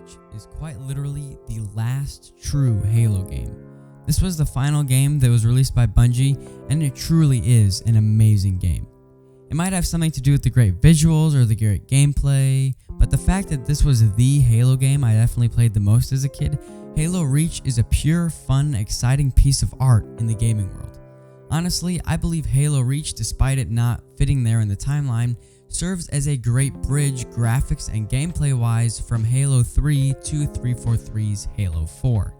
Reach is quite literally the last true Halo game. This was the final game that was released by Bungie, and it truly is an amazing game. It might have something to do with the great visuals or the great gameplay, but the fact that this was the Halo game I definitely played the most as a kid, Halo Reach is a pure, fun, exciting piece of art in the gaming world. Honestly, I believe Halo Reach, despite it not fitting there in the timeline, serves as a great bridge graphics and gameplay wise from Halo 3 to 343's Halo 4.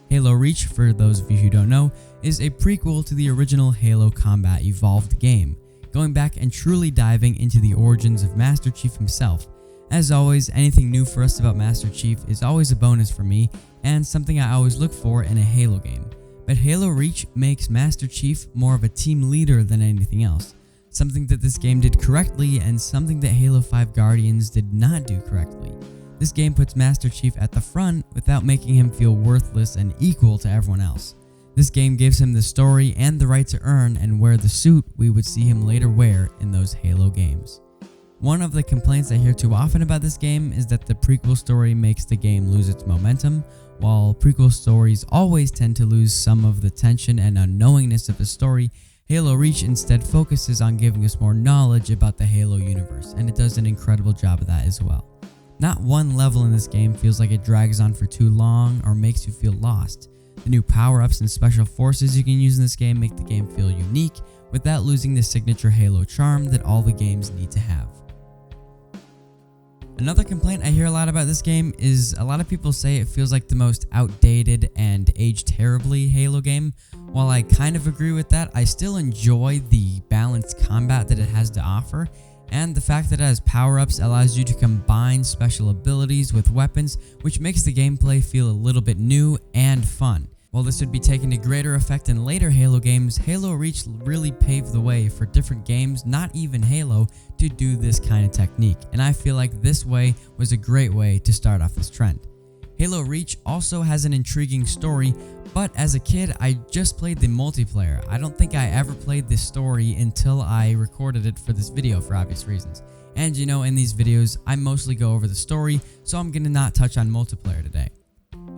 Halo Reach, for those of you who don't know, is a prequel to the original Halo Combat Evolved game, going back and truly diving into the origins of Master Chief himself. As always, anything new for us about Master Chief is always a bonus for me and something I always look for in a Halo game. But Halo Reach makes Master Chief more of a team leader than anything else, something that this game did correctly and something that Halo 5 Guardians did not do correctly. This game puts Master Chief at the front without making him feel worthless and equal to everyone else. This game gives him the story and the right to earn and wear the suit we would see him later wear in those Halo games. One of the complaints I hear too often about this game is that the prequel story makes the game lose its momentum. While prequel stories always tend to lose some of the tension and unknowingness of the story, Halo Reach instead focuses on giving us more knowledge about the Halo universe, and it does an incredible job of that as well. Not one level in this game feels like it drags on for too long or makes you feel lost. The new power-ups and special forces you can use in this game make the game feel unique without losing the signature Halo charm that all the games need to have. Another complaint I hear a lot about this game is a lot of people say it feels like the most outdated and aged terribly Halo game. While I kind of agree with that, I still enjoy the balanced combat that it has to offer, and the fact that it has power-ups allows you to combine special abilities with weapons, which makes the gameplay feel a little bit new and fun. While this would be taken to greater effect in later Halo games, Halo Reach really paved the way for different games, not even Halo, to do this kind of technique, and I feel like this way was a great way to start off this trend. Halo Reach also has an intriguing story, but as a kid I just played the multiplayer. I don't think I ever played this story until I recorded it for this video for obvious reasons. And you know, in these videos I mostly go over the story, so I'm gonna not touch on multiplayer today.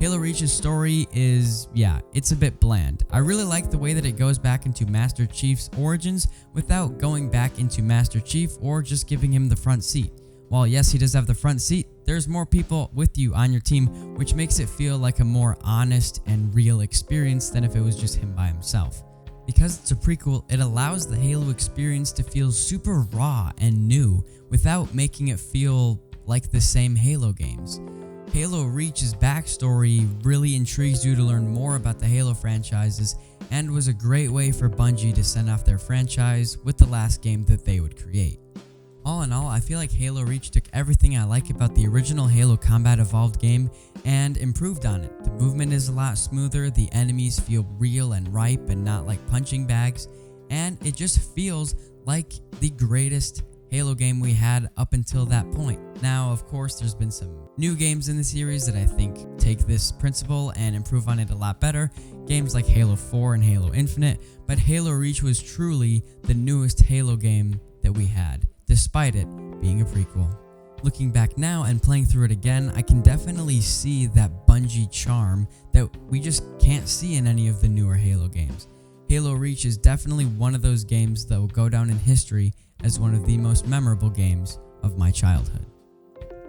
Halo Reach's story is, it's a bit bland. I really like the way that it goes back into Master Chief's origins without going back into Master Chief or just giving him the front seat. While yes, he does have the front seat, there's more people with you on your team, which makes it feel like a more honest and real experience than if it was just him by himself. Because it's a prequel, it allows the Halo experience to feel super raw and new without making it feel like the same Halo games. Halo Reach's backstory really intrigues you to learn more about the Halo franchises and was a great way for Bungie to send off their franchise with the last game that they would create. All in all, I feel like Halo Reach took everything I like about the original Halo Combat Evolved game and improved on it. The movement is a lot smoother, the enemies feel real and ripe and not like punching bags, and it just feels like the greatest Halo game we had up until that point. Now, of course, there's been some new games in the series that I think take this principle and improve on it a lot better. Games like Halo 4 and Halo Infinite, but Halo Reach was truly the newest Halo game that we had, despite it being a prequel. Looking back now and playing through it again, I can definitely see that Bungie charm that we just can't see in any of the newer Halo games. Halo Reach is definitely one of those games that will go down in history as one of the most memorable games of my childhood.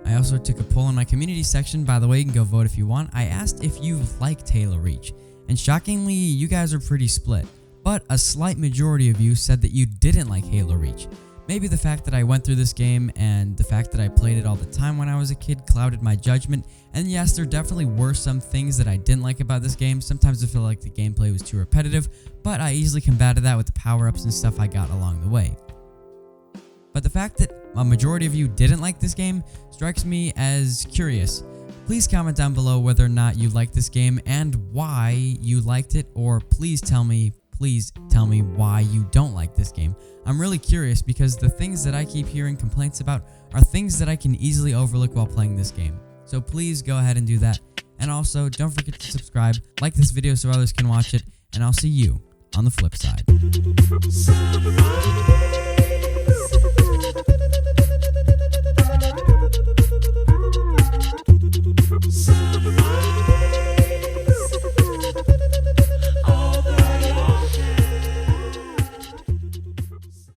I also took a poll in my community section, by the way, you can go vote if you want. I asked if you liked Halo Reach, and shockingly, you guys are pretty split, but a slight majority of you said that you didn't like Halo Reach. Maybe the fact that I went through this game and the fact that I played it all the time when I was a kid clouded my judgment, and yes, there definitely were some things that I didn't like about this game. Sometimes I feel like the gameplay was too repetitive, but I easily combated that with the power-ups and stuff I got along the way. But the fact that a majority of you didn't like this game strikes me as curious. Please comment down below whether or not you liked this game and why you liked it, or please tell me why you don't like this game. I'm really curious because the things that I keep hearing complaints about are things that I can easily overlook while playing this game. So please go ahead and do that. And also, don't forget to subscribe, like this video so others can watch it, and I'll see you on the flip side.